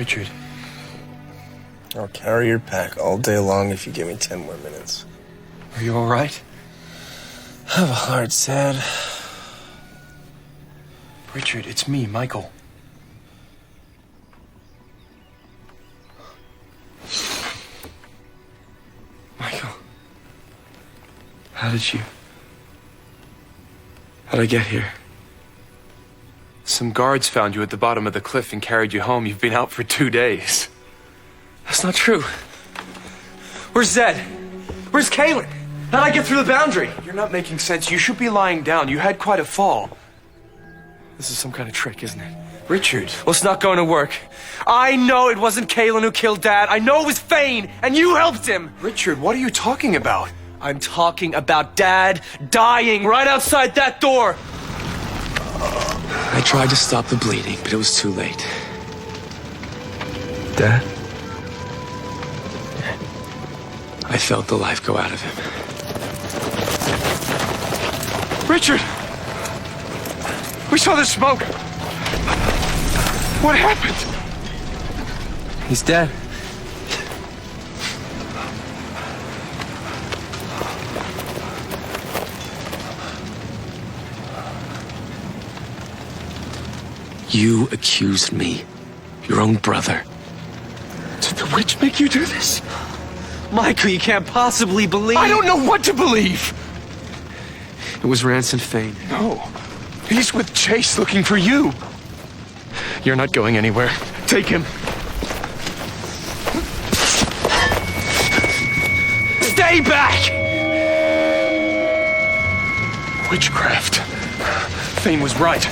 Richard. I'll carry your pack all day long if you give me 10 more minutes. Are you all right? I have a heart, sad. Richard, it's me, Michael. Michael. How'd I get here? Some guards found you at the bottom of the cliff and carried you home. You've been out for 2 days. That's not true. Where's Zed? Where's Kaylin? How'd I get through the boundary? You're not making sense. You should be lying down. You had quite a fall. This is some kind of trick, isn't it? Richard. Well, it's not going to work. I know it wasn't Kaylin who killed Dad. I know it was Fane, and you helped him. Richard, what are you talking about? I'm talking about Dad dying right outside that door. I tried to stop the bleeding, but it was too late. Dad? I felt the life go out of him. Richard! We saw the smoke! What happened? He's dead. You accused me, your own brother. Did the witch make you do this? Michael, you can't possibly believe... I don't know what to believe! It was Rance and Fane. No. He's with Chase looking for you. You're not going anywhere. Take him. Stay back! Witchcraft. Fane was right.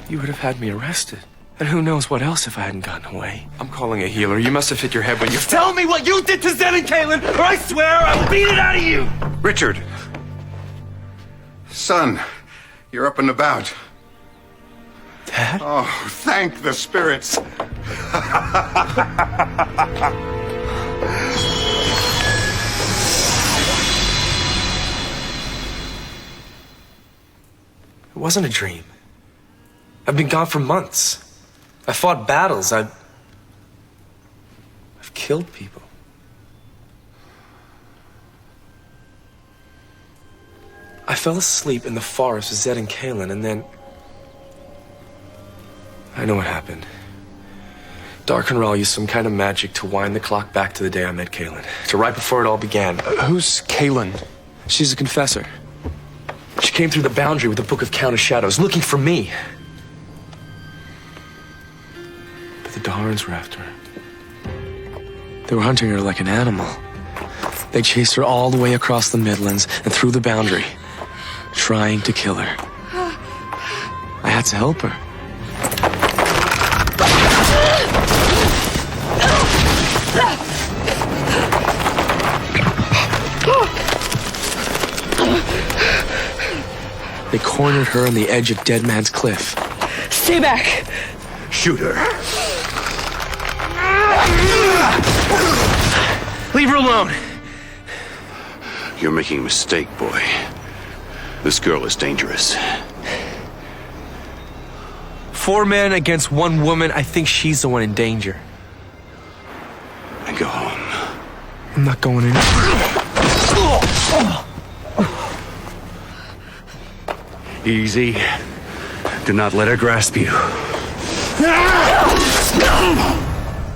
You would have had me arrested. And who knows what else if I hadn't gotten away. I'm calling a healer. You must have hit your head when you... Tell me what you did to Zed and Kaylin, or I swear I will beat it out of you! Richard. Son, you're up and about. Dad? Oh, thank the spirits. It wasn't a dream. I've been gone for months. I fought battles. I've killed people. I fell asleep in the forest with Zed and Kaylin, and then... I know what happened. Darkenral used some kind of magic to wind the clock back to the day I met Kaylin. To right before it all began. Who's Kaylin? She's a confessor. She came through the boundary with the Book of Counter Shadows, looking for me. But the Daharans were after her. They were hunting her like an animal. They chased her all the way across the Midlands and through the boundary, trying to kill her. I had to help her. They cornered her on the edge of Dead Man's Cliff. Stay back! Shoot her. Leave her alone! You're making a mistake, boy. This girl is dangerous. 4 men against 1 woman. I think she's the one in danger. And go home. I'm not going in. Easy. Do not let her grasp you.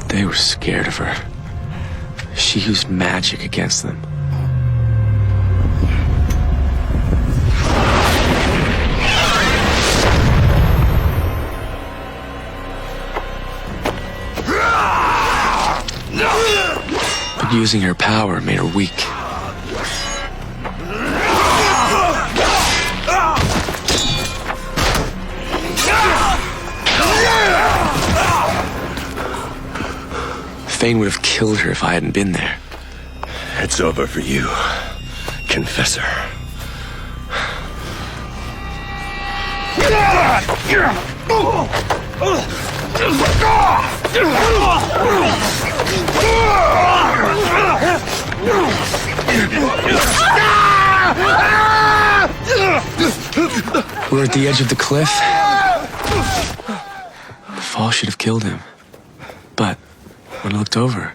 They were scared of her. She used magic against them. But using her power made her weak. Fane would have killed her if I hadn't been there. It's over for you, confessor. We were at the edge of the cliff. The fall should have killed him. But when I looked over,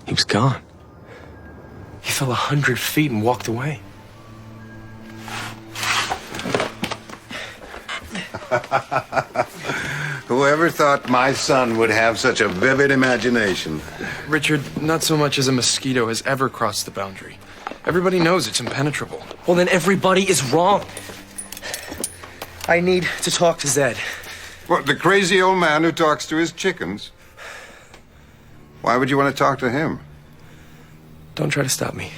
he was gone. He fell 100 feet and walked away. Whoever thought my son would have such a vivid imagination? Richard, not so much as a mosquito has ever crossed the boundary. Everybody knows it's impenetrable. Well, then everybody is wrong. I need to talk to Zed. What, the crazy old man who talks to his chickens? Why would you want to talk to him? Don't try to stop me.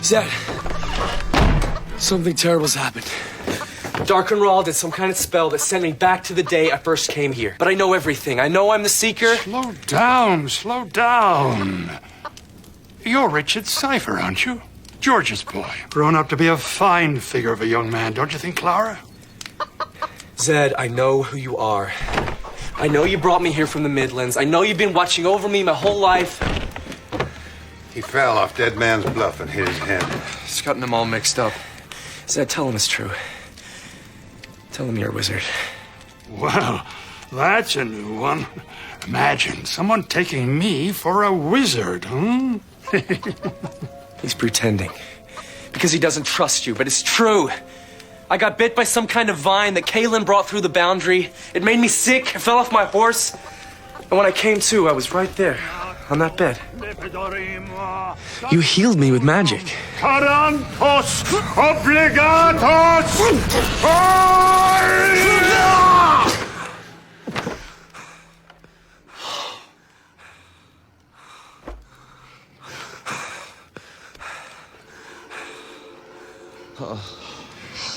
Zed, something terrible's happened. Darkenral did some kind of spell that sent me back to the day I first came here. But I know everything. I know I'm the Seeker. Slow down, slow down. You're Richard Cypher, aren't you? George's boy. Grown up to be a fine figure of a young man, don't you think, Clara? Zed, I know who you are. I know you brought me here from the Midlands. I know you've been watching over me my whole life. He fell off Dead Man's Bluff and hit his head. He's gotten them all mixed up. Zed, tell him it's true. Tell him you're a wizard. Well, that's a new one. Imagine someone taking me for a wizard, hmm? He's pretending. Because he doesn't trust you, but it's true. I got bit by some kind of vine that Kaylin brought through the boundary. It made me sick. I fell off my horse. And when I came to, I was right there, on that bed. You healed me with magic. Tarantos obligatos!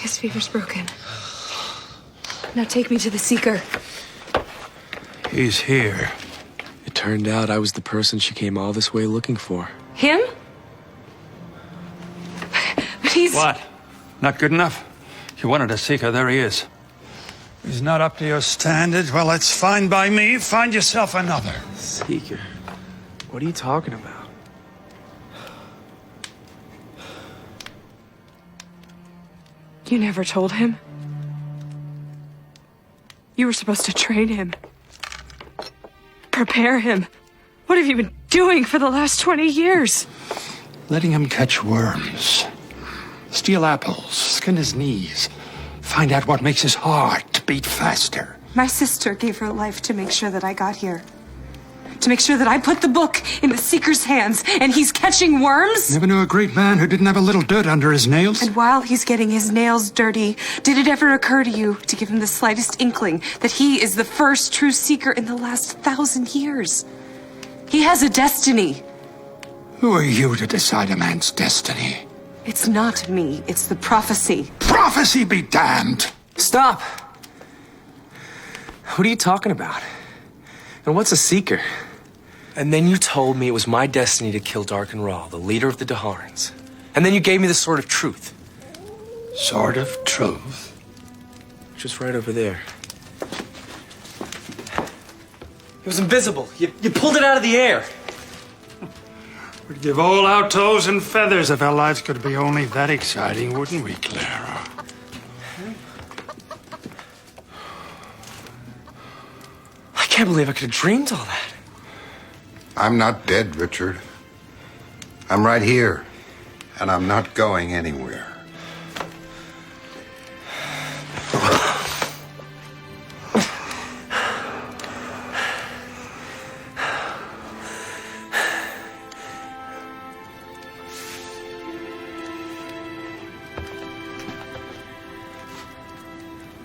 His fever's broken. Now take me to the Seeker. He's here. It turned out I was the person she came all this way looking for. Him? But he's... What? Not good enough? You wanted a Seeker, there he is. He's not up to your standards. Well, that's fine by me. Find yourself another. Seeker? What are you talking about? You never told him? You were supposed to train him. Prepare him. What have you been doing for the last 20 years? Letting him catch worms. Steal apples. Skin his knees. Find out what makes his heart beat faster. My sister gave her life to make sure that I got here. To make sure that I put the book in the Seeker's hands, and he's catching worms? Never knew a great man who didn't have a little dirt under his nails. And while he's getting his nails dirty, did it ever occur to you to give him the slightest inkling that he is the first true Seeker in the last 1,000 years? He has a destiny. Who are you to decide a man's destiny? It's not me, it's the prophecy. Prophecy be damned! Stop! What are you talking about? And what's a Seeker? And then you told me it was my destiny to kill Darkenral, the leader of the Daharans. And then you gave me the Sword of Truth. Sword of Truth? Just right over there. It was invisible. You pulled it out of the air. We'd give all our toes and feathers if our lives could be only that exciting, wouldn't we, Clara? I can't believe I could have dreamed all that. I'm not dead, Richard. I'm right here, and I'm not going anywhere.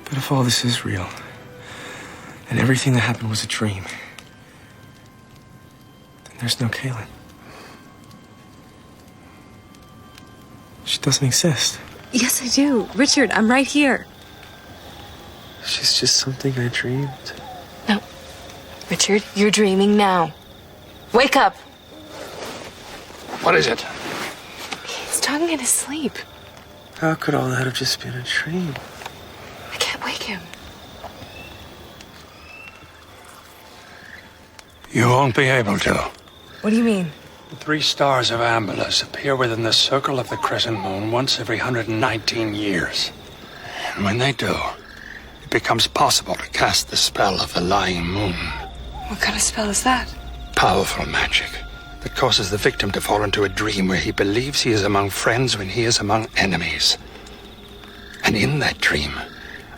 But if all this is real, and everything that happened was a dream, then there's no Kaylin. She doesn't exist. Yes, I do. Richard, I'm right here. She's just something I dreamed. No. Richard, you're dreaming now. Wake up. What is it? He's talking in his sleep. How could all that have just been a dream? I can't wake him. You won't be able to. What do you mean? The 3 stars of Ambulus appear within the circle of the crescent moon once every 119 years. And when they do, it becomes possible to cast the spell of the lying moon. What kind of spell is that? Powerful magic that causes the victim to fall into a dream where he believes he is among friends when he is among enemies. And in that dream,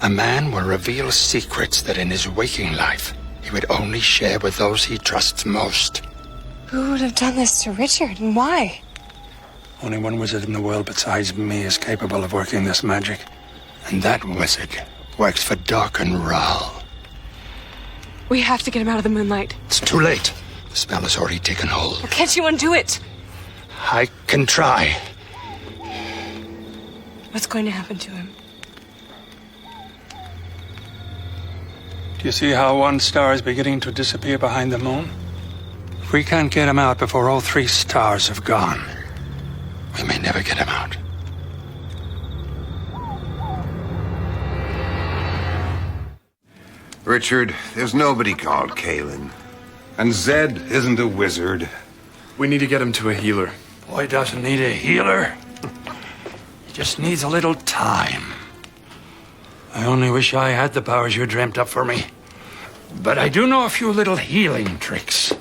a man will reveal secrets that in his waking life he would only share with those he trusts most. Who would have done this to Richard, and why? Only one wizard in the world besides me is capable of working this magic. And that wizard works for Doc and Ral. We have to get him out of the moonlight. It's too late. The spell has already taken hold. Well, can't you undo it? I can try. What's going to happen to him? Do you see how one star is beginning to disappear behind the moon? If we can't get him out before all 3 stars have gone, we may never get him out. Richard, there's nobody called Kalen. And Zed isn't a wizard. We need to get him to a healer. Boy doesn't need a healer. He just needs a little time. I only wish I had the powers you dreamt up for me. But I do know a few little healing tricks.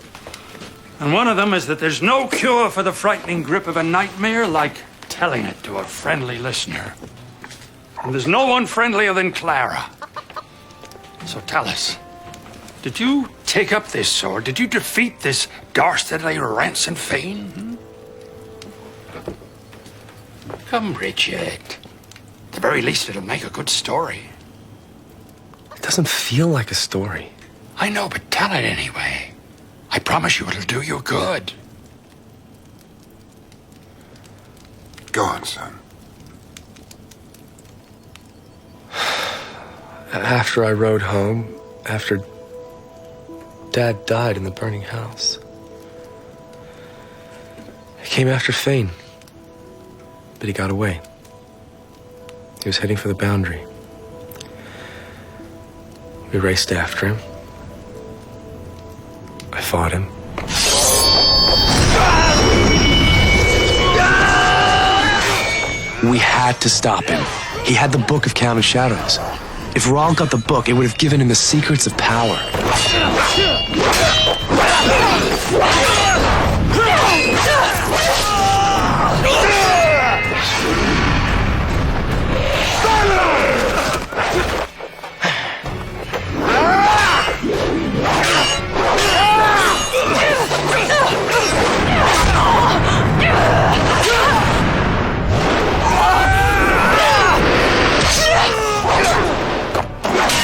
And one of them is that there's no cure for the frightening grip of a nightmare like telling it to a friendly listener. And there's no one friendlier than Clara. So tell us, did you take up this sword? Did you defeat this dastardly Ransom Fane? Come, Richard. At the very least, it'll make a good story. It doesn't feel like a story. I know, but tell it anyway. I promise you it'll do you good. Go on, son. After I rode home, after Dad died in the burning house, I came after Fane, but he got away. He was heading for the boundary. We raced after him. I fought him. We had to stop him. He had the Book of Counted Shadows. If Rahl got the book, it would have given him the secrets of power.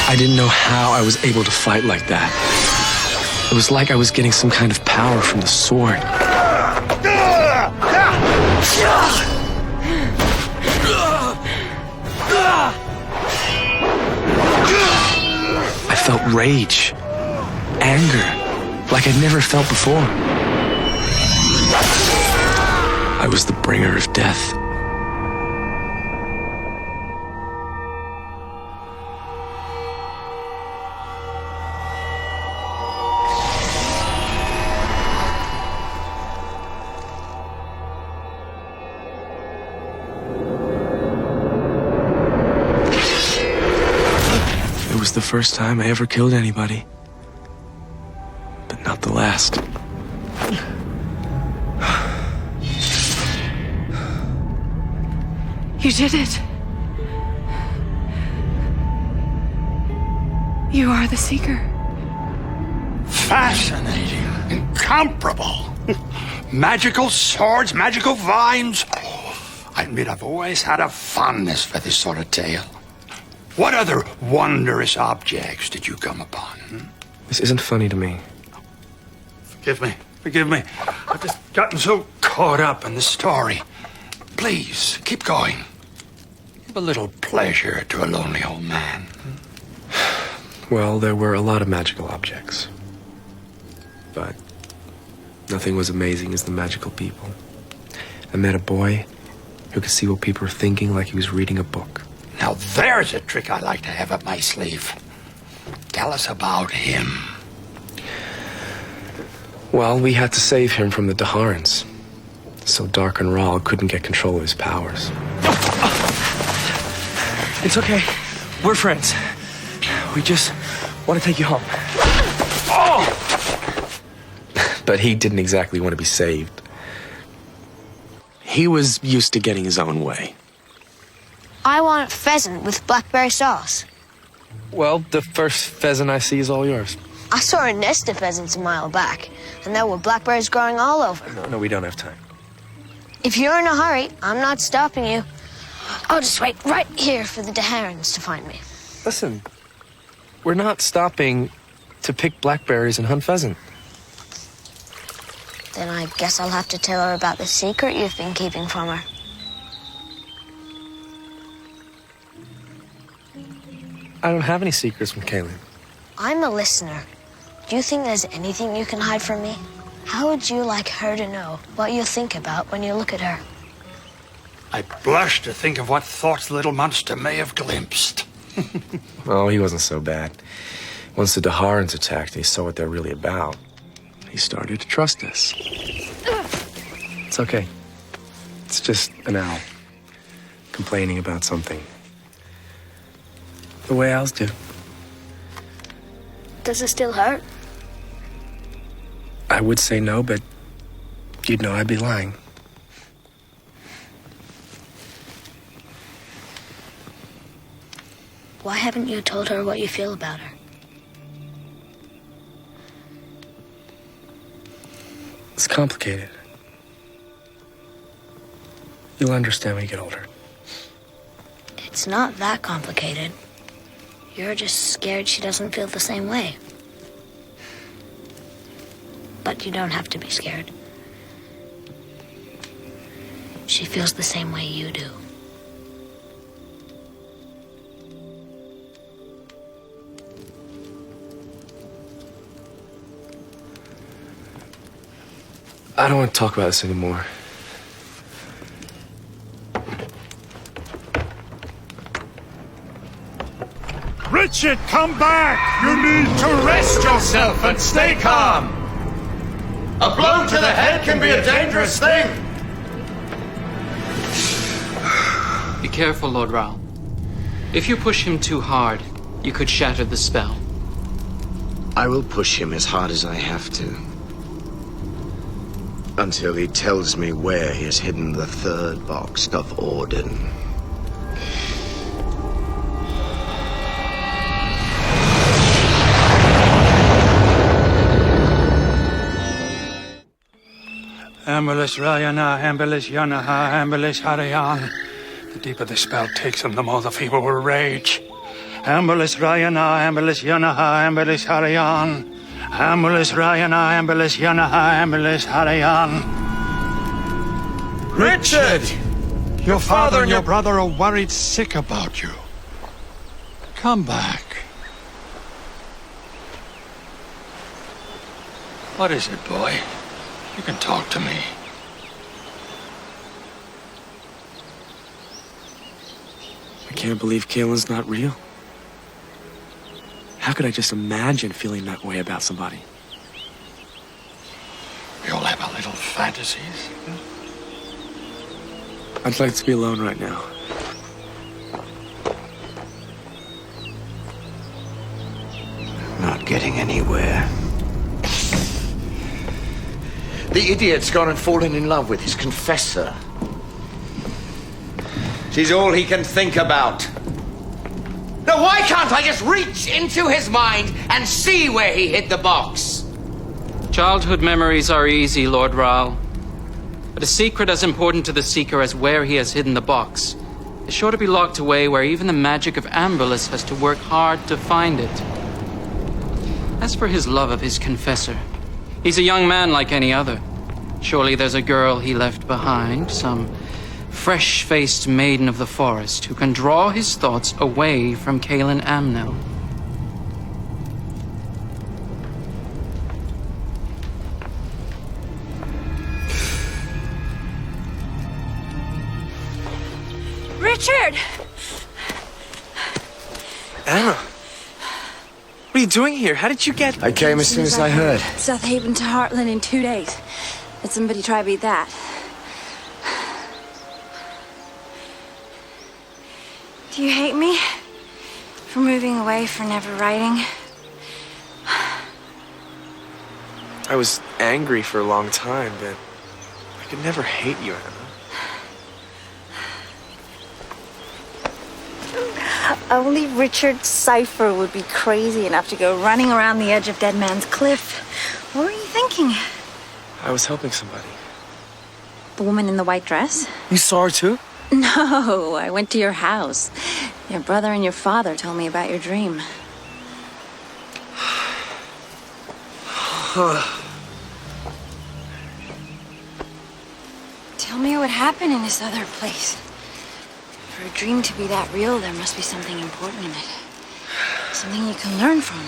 I didn't know how I was able to fight like that. It was like I was getting some kind of power from the sword. I felt rage, anger, like I'd never felt before. I was the bringer of death. It was the first time I ever killed anybody, but not the last. You did it. You are the Seeker. Fascinating. Incomparable. Magical swords, magical vines. I admit I've always had a fondness for this sort of tale. What other wondrous objects did you come upon? This isn't funny to me. Forgive me. Forgive me. I've just gotten so caught up in the story. Please, keep going. Give a little pleasure to a lonely old man. Well, there were a lot of magical objects. But nothing was amazing as the magical people. I met a boy who could see what people were thinking like he was reading a book. Now there's a trick I like to have up my sleeve. Tell us about him. Well, we had to save him from the Daharans, so Dark and Rahl couldn't get control of his powers. It's okay. We're friends. We just want to take you home. But he didn't exactly want to be saved. He was used to getting his own way. I want pheasant with blackberry sauce. Well, the first pheasant I see is all yours. I saw a nest of pheasants a mile back, and there were blackberries growing all over. No, we don't have time. If you're in a hurry, I'm not stopping you. I'll just wait right here for the Daharans to find me. Listen, we're not stopping to pick blackberries and hunt pheasant. Then I guess I'll have to tell her about the secret you've been keeping from her. I don't have any secrets from Kaylin. I'm a listener. Do you think there's anything you can hide from me? How would you like her to know what you think about when you look at her? I blush to think of what thoughts the little monster may have glimpsed. Oh, he wasn't so bad. Once the Daharans attacked, he saw what they're really about. He started to trust us. It's okay. It's just an owl complaining about something. The way owls do. Does it still hurt? I would say no, but you'd know I'd be lying. Why haven't you told her what you feel about her? It's complicated. You'll understand when you get older. It's not that complicated. You're just scared she doesn't feel the same way. But you don't have to be scared. She feels the same way you do. I don't want to talk about this anymore. Richard, come back! You need to rest yourself and stay calm! A blow to the head can be a dangerous thing! Be careful, Lord Rahl. If you push him too hard, you could shatter the spell. I will push him as hard as I have to. Until he tells me where he has hidden the third box of Orden. Ambulis Rayana, Ambulis Yanaha, Ambulis Harayan. The deeper the spell takes him, the more the fever will rage. Ambulis Rayana, Ambulis Yanaha, Ambulis Harayan. Ambulis Rayana, Ambulis Yanaha, Ambulis Harayan. Richard! Your father and your brother are worried sick about you. Come back. What is it, boy? You can talk to me. I can't believe Kaylin's not real. How could I just imagine feeling that way about somebody? We all have our little fantasies. I'd like to be alone right now. Not getting anywhere. The idiot's gone and fallen in love with his confessor. She's all he can think about. Now, why can't I just reach into his mind and see where he hid the box? Childhood memories are easy, Lord Rahl. But a secret as important to the Seeker as where he has hidden the box is sure to be locked away where even the magic of Ambulis has to work hard to find it. As for his love of his confessor, he's a young man like any other. Surely there's a girl he left behind, some fresh-faced maiden of the forest who can draw his thoughts away from Kaylin Amnel. Richard! Anna, what are you doing here? How did you get... I came as soon as I heard. South Haven to Heartland in 2 days. Let somebody try beat that. Do you hate me? For moving away, for never writing? I was angry for a long time, but I could never hate you, Anna. Only Richard Cipher would be crazy enough to go running around the edge of Dead Man's Cliff. What were you thinking? I was helping somebody. The woman in the white dress? You saw her too? No, I went to your house. Your brother and your father told me about your dream. Tell me what happened in this other place. For a dream to be that real, there must be something important in it. Something you can learn from.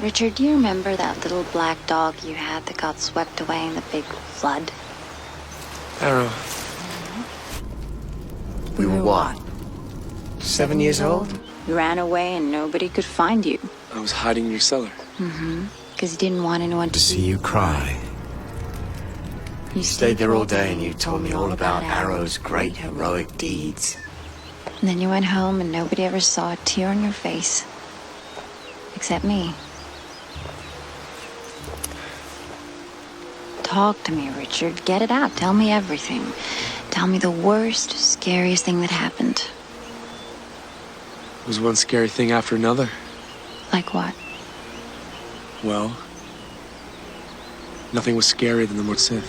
Richard, do you remember that little black dog you had that got swept away in the big flood? Arrow. We were what? 7 years old? You ran away and nobody could find you. I was hiding in your cellar. Because you didn't want anyone to See you cry. You Stayed there all day and you told me all about Arrow's great heroic deeds. And then you went home and nobody ever saw a tear on your face. Except me. Talk to me, Richard. Get it out. Tell me everything. Tell me the worst, scariest thing that happened. It was one scary thing after another. Like what? Well, nothing was scarier than the Lord Sith.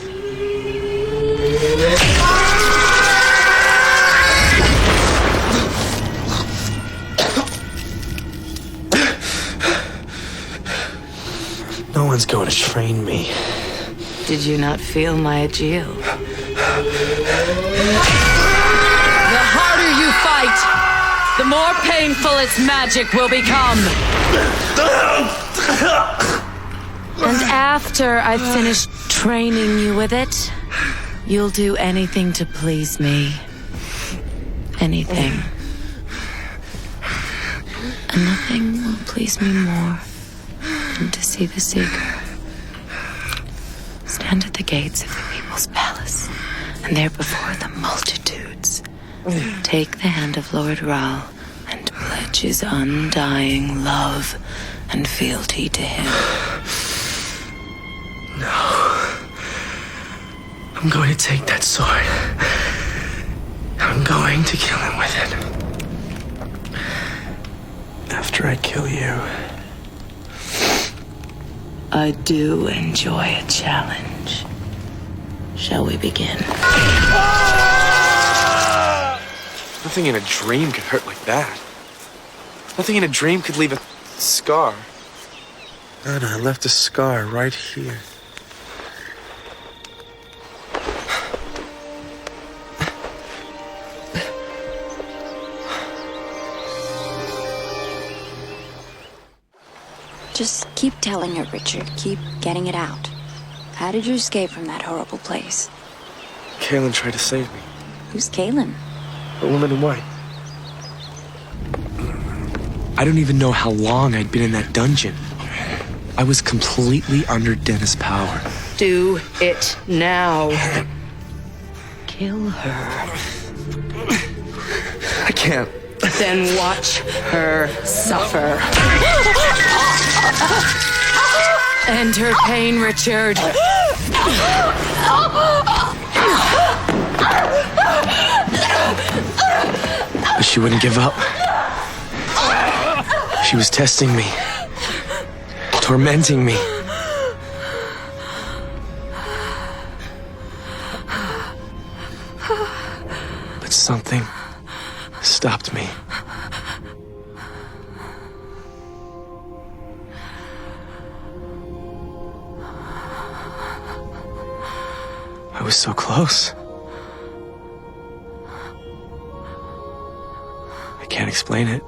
No one's going to train me. Did you not feel my Agil? The harder you fight, the more painful its magic will become. And after I've finished training you with it, you'll do anything to please me. Anything. And nothing will please me more than to see the Seeker stand at the gates of the people's palace, and there before the multitudes take the hand of Lord Rahl and pledge his undying love and fealty to him. No. I'm going to take that sword. I'm going to kill him with it. After I kill you. I do enjoy a challenge. Shall we begin? Nothing in a dream could hurt like that. Nothing in a dream could leave a scar. Anna, I left a scar right here. Just keep telling her, Richard. Keep getting it out. How did you escape from that horrible place? Kaelin tried to save me. Who's Kaelin? The woman in white. I don't even know how long I'd been in that dungeon. I was completely under Dennis' power. Do it now. Kill her. I can't. Then watch her suffer. End her pain, Richard. But she wouldn't give up. She was testing me. Tormenting me. But something stopped me. I was so close. I can't explain it.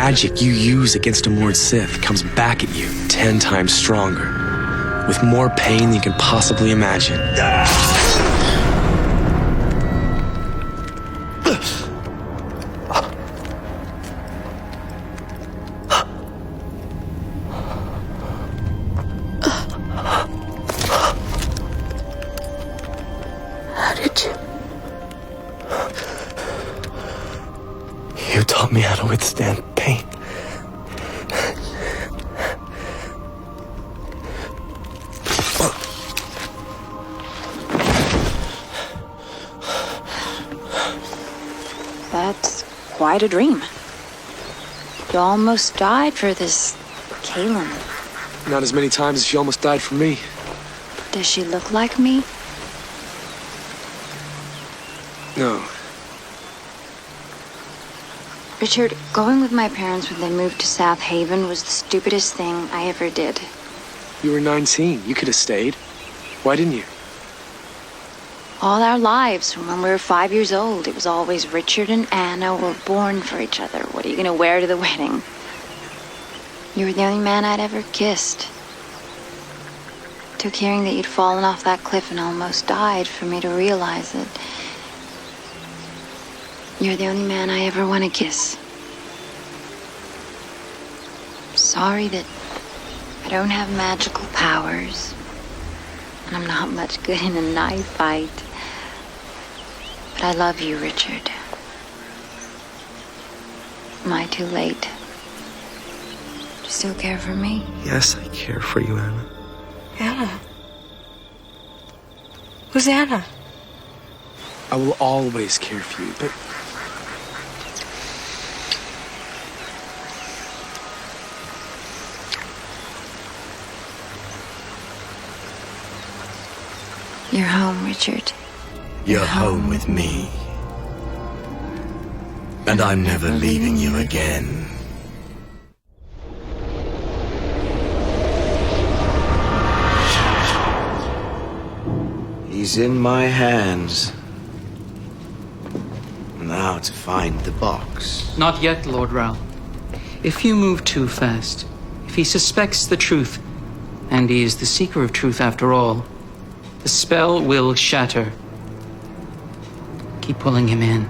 magic you use against a Mord Sith comes back at you 10 times stronger, with more pain than you can possibly imagine. How did you? You taught me how to withstand pain. That's quite a dream. You almost died for this Kaylin. Not as many times as she almost died for me. Does she look like me? No. Richard, going with my parents when they moved to South Haven was the stupidest thing I ever did. You were 19. You could have stayed. Why didn't you? All our lives, from when we were 5 years old, it was always Richard and Anna were born for each other. What are you going to wear to the wedding? You were the only man I'd ever kissed. It took hearing that you'd fallen off that cliff and almost died for me to realize that you're the only man I ever want to kiss. Sorry that I don't have magical powers, and I'm not much good in a knife fight. But I love you, Richard. Am I too late? Do you still care for me? Yes, I care for you, Anna. Anna? Who's Anna? I will always care for you, but... You're home, Richard. You're home with me. And I'm never leaving you again. He's in my hands. Now to find the box. Not yet, Lord Raoul. If you move too fast, if he suspects the truth, and he is the seeker of truth after all, the spell will shatter. Keep pulling him in.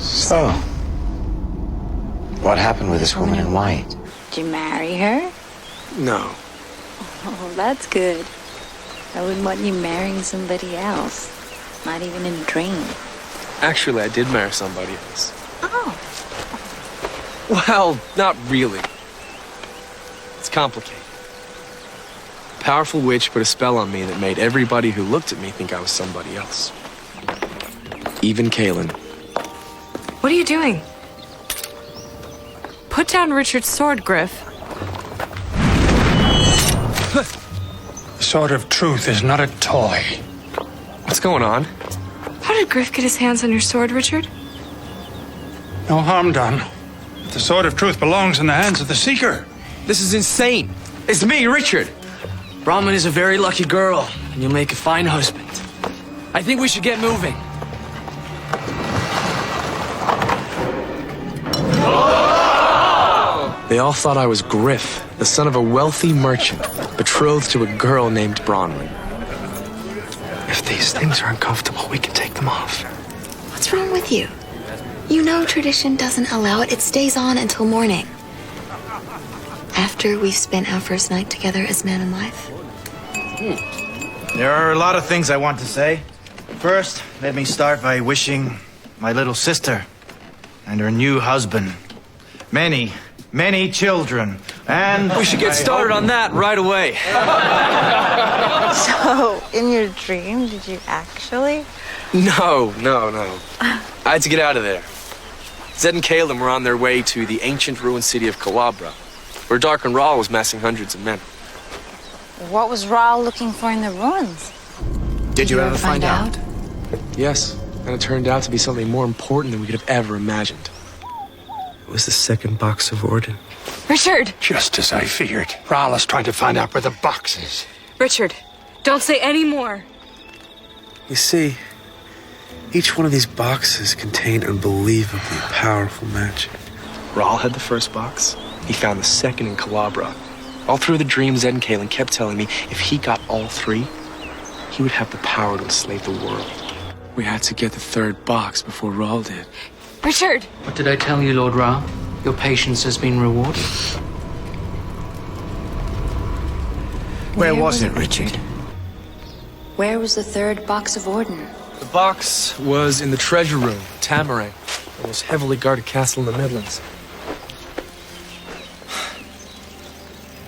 So, what happened with this woman in white? Did you marry her? No. Oh, that's good. I wouldn't want you marrying somebody else. Not even in a dream. Actually, I did marry somebody else. Oh. Well, not really. It's complicated. A powerful witch put a spell on me that made everybody who looked at me think I was somebody else. Even Kaylin. What are you doing? Put down Richard's sword, Griff. The sword of truth is not a toy. What's going on? How did Griff get his hands on your sword, Richard? No harm done. But the sword of truth belongs in the hands of the seeker. This is insane. It's me, Richard. Brahman is a very lucky girl, and you'll make a fine husband. I think we should get moving. They all thought I was Griff, the son of a wealthy merchant, betrothed to a girl named Bronwyn. If these things are uncomfortable, we can take them off. What's wrong with you? You know tradition doesn't allow it. It stays on until morning. After we've spent our first night together as man and wife. There are a lot of things I want to say. First, let me start by wishing my little sister and her new husband many, many children. And we should get started on that right away. So, in your dream, did you actually? No. I had to get out of there. Zed and Kaylin were on their way to the ancient ruined city of Calabra, where Darken Rahl was massing hundreds of men. What was Rahl looking for in the ruins? Did you ever find out? Yes, and it turned out to be something more important than we could have ever imagined. It was the second box of Orden. Richard! Just as I feared. Rahl is trying to find out where the box is. Richard, Don't say any more. You see, each one of these boxes contained unbelievably powerful magic. Raul had the first box. He found the second in Calabra. All through the dream, Zed and Kalen kept telling me if he got all three, he would have the power to enslave the world. We had to get the third box before Raul did. Richard! What did I tell you, Lord Ra? Your patience has been rewarded. Where was it, Richard? Where was the third box of Orden? The box was in the treasure room, Tamarang, the most heavily guarded castle in the Midlands.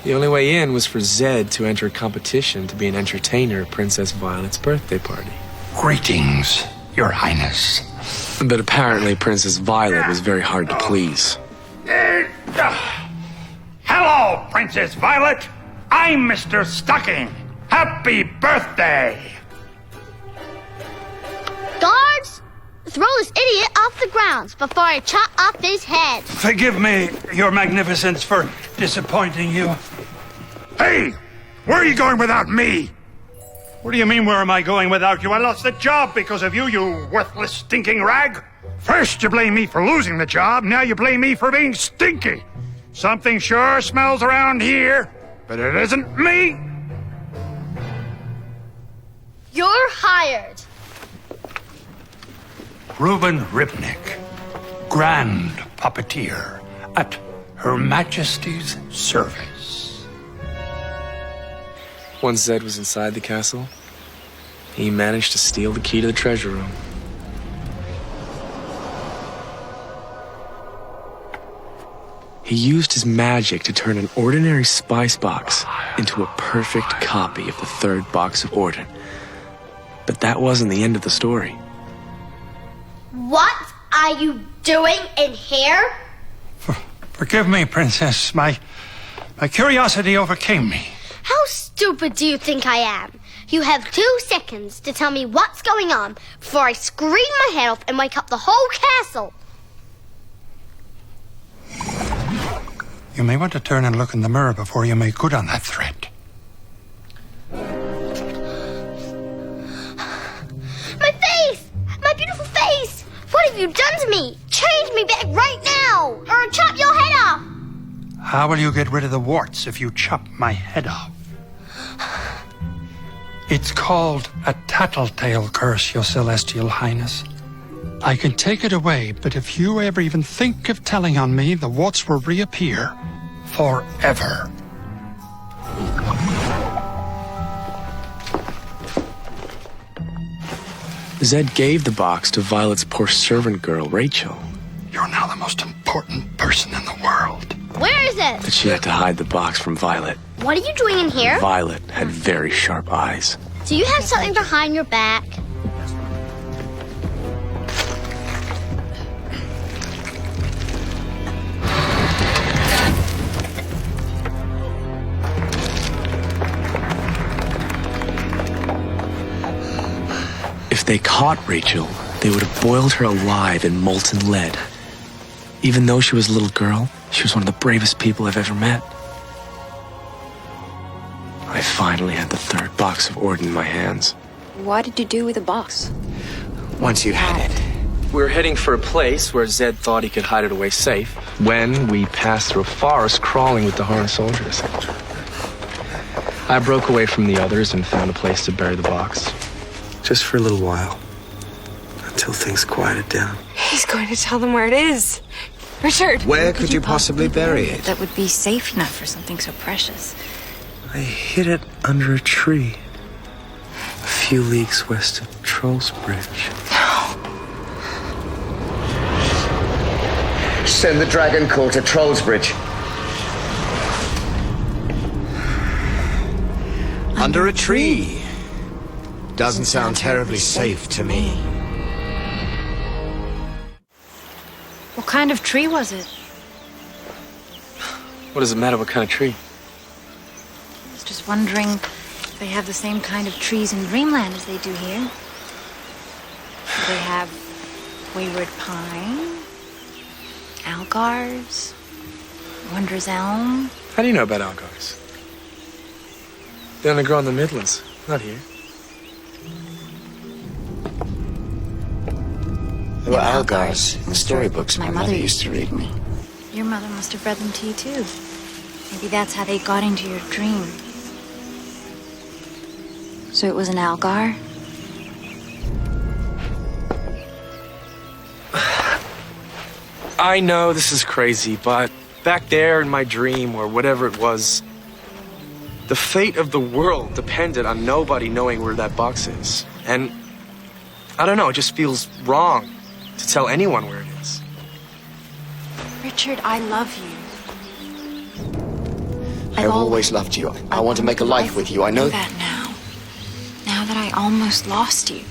The only way in was for Zed to enter a competition to be an entertainer at Princess Violet's birthday party. Greetings, Your Highness. But apparently Princess Violet was very hard to please. Hello, Princess Violet. I'm Mr. Stocking. Happy birthday! Guards! Throw this idiot off the grounds before I chop off his head. Forgive me, Your Magnificence, for disappointing you. Hey! Where are you going without me? What do you mean, where am I going without you? I lost the job because of you, you worthless, stinking rag. First you blame me for losing the job, now you blame me for being stinky. Something sure smells around here, but it isn't me. You're hired. Reuben Ripnick, Grand Puppeteer, at Her Majesty's service. Once Zed was inside the castle, he managed to steal the key to the treasure room. He used his magic to turn an ordinary spice box into a perfect copy of the third box of Orden. But that wasn't the end of the story. What are you doing in here? Forgive me, Princess. My curiosity overcame me. How stupid do you think I am? You have 2 seconds to tell me what's going on before I scream my head off and wake up the whole castle. You may want to turn and look in the mirror before you make good on that threat. My face! My beautiful face! What have you done to me? Change me back right now, or I'll chop your head off! How will you get rid of the warts if you chop my head off? It's called a tattletale curse, Your Celestial Highness. I can take it away, but if you ever even think of telling on me, the warts will reappear forever. Zed gave the box to Violet's poor servant girl, Rachel. You're now the most important person in the world. Where is it? But she had to hide the box from Violet. What are you doing in here? Violet had very sharp eyes. Do you have something behind your back? If they caught Rachel, they would have boiled her alive in molten lead. Even though she was a little girl, she was one of the bravest people I've ever met. I finally had the third box of Orden in my hands. What did you do with the box? Once you had it. We were heading for a place where Zed thought he could hide it away safe when we passed through a forest crawling with the Harn soldiers. I broke away from the others and found a place to bury the box. Just for a little while. Until things quieted down. He's going to tell them where it is. Richard! Where could you possibly bury it? That would be safe enough for something so precious. I hid it under a tree. A few leagues west of Trollsbridge. Send the Dragon Corps to Trollsbridge. Under a tree. Doesn't sound terribly safe to me. What kind of tree was it? What does it matter what kind of tree? I was just wondering if they have the same kind of trees in Dreamland as they do here. Do they have wayward pine, algars, wondrous elm? How do you know about algars? They only grow in the Midlands. Not here. There were Algars in the storybooks My mother used to read me. Your mother must have read them to you too. Maybe that's how they got into your dream. So it was an Algar? I know this is crazy, but back there in my dream, or whatever it was, the fate of the world depended on nobody knowing where that box is. And I don't know, it just feels wrong to tell anyone where it is. Richard, I love you. I've always loved you. I want to make a life with you. I know that now. Now that I almost lost you.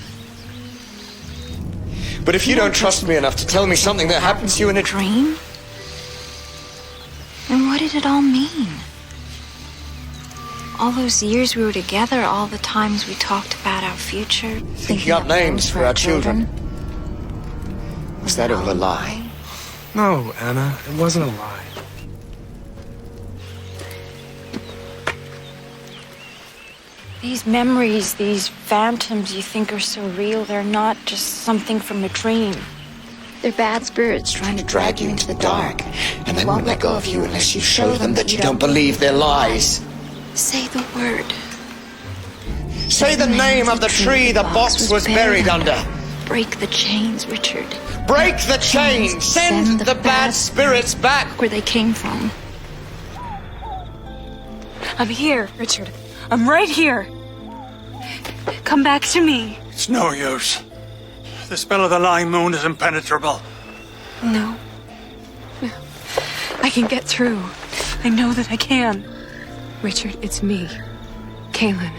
But if you don't trust me enough to tell me something that happens to you in a dream, then what did it all mean? All those years we were together, all the times we talked about our future, thinking up names for our children. Was that all a lie? No, Anna, it wasn't a lie. These memories, these phantoms you think are so real, they're not just something from a dream. They're bad spirits trying to Drag you into the dark, and they won't let go of you unless you show them that you don't believe their lies. Say the word. Say the name of the tree the box was buried under. Break the chains, Richard. Break the chains! Send the bad spirits back where they came from. I'm here, Richard. I'm right here. Come back to me. It's no use. The spell of the lying moon is impenetrable. No. I can get through. I know that I can. Richard, it's me. Kaylin.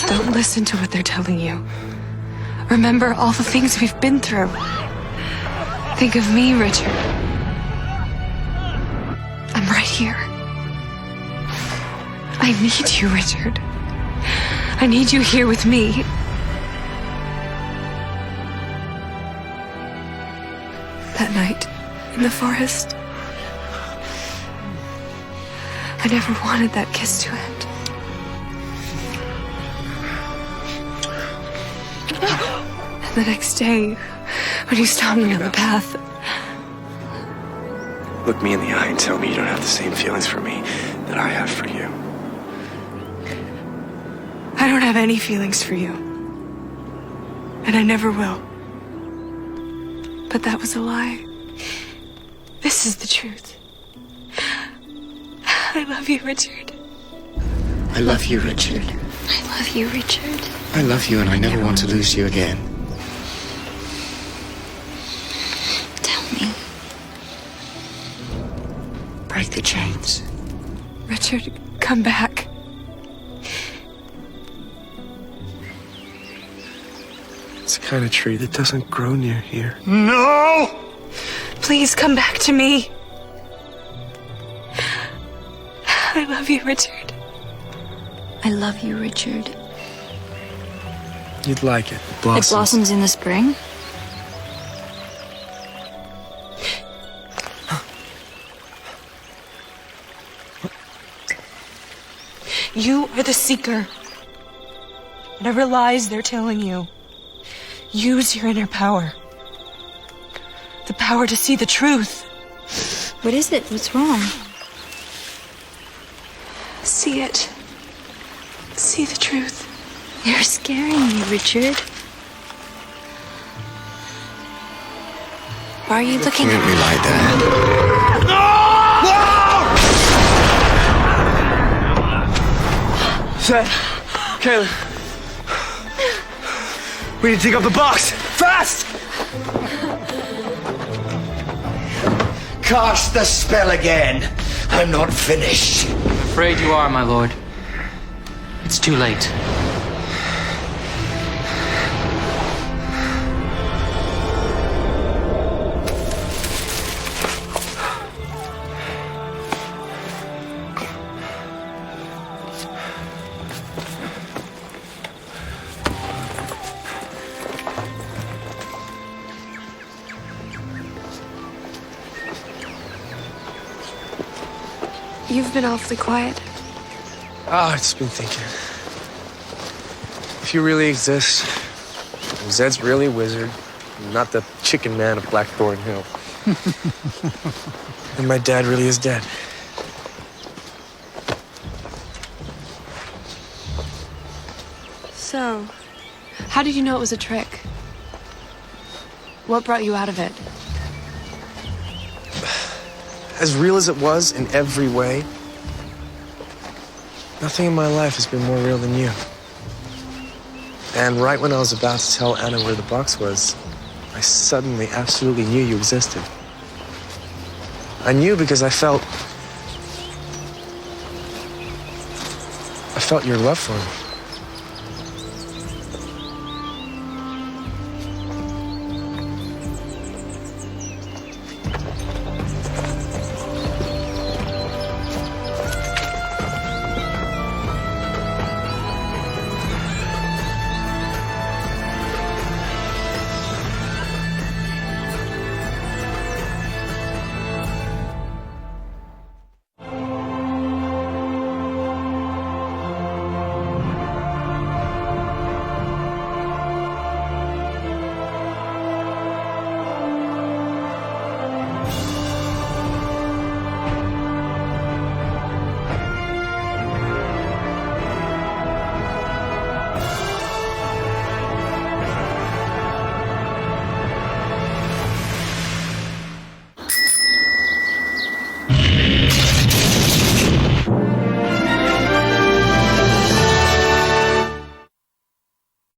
Don't listen to what they're telling you. Remember all the things we've been through. Think of me, Richard. I'm right here. I need you, Richard. I need you here with me. That night in the forest, I never wanted that kiss to end. And the next day, when you stopped me on the path, Look me in the eye and tell me you don't have the same feelings for me that I have for you. I don't have any feelings for you. And I never will. But that was a lie. This is the truth. I love you, Richard. I love you, Richard. I love you, Richard. I love you, and I never want to lose you again. Tell me. Break the chains. Richard, come back. It's the kind of tree that doesn't grow near here. No! Please come back to me. I love you, Richard. I love you, Richard. You'd like it. It blossoms. It blossoms in the spring? You are the seeker. Whatever lies they're telling you, use your inner power. The power to see the truth. What is it? What's wrong? See it. See the truth. You're scaring me, Richard. Why are you looking at me like that? Zed, Kaylin, we need to dig up the box, fast! Cast the spell again. I'm not finished. I'm afraid you are, my lord. It's too late. You've been awfully quiet. I've just been thinking. If you really exist, Zed's really a wizard, not the chicken man of Blackthorn Hill. And my dad really is dead. So, how did you know it was a trick? What brought you out of it? As real as it was in every way, nothing in my life has been more real than you. And right when I was about to tell Anna where the box was, I suddenly absolutely knew you existed. I knew because I felt your love for me.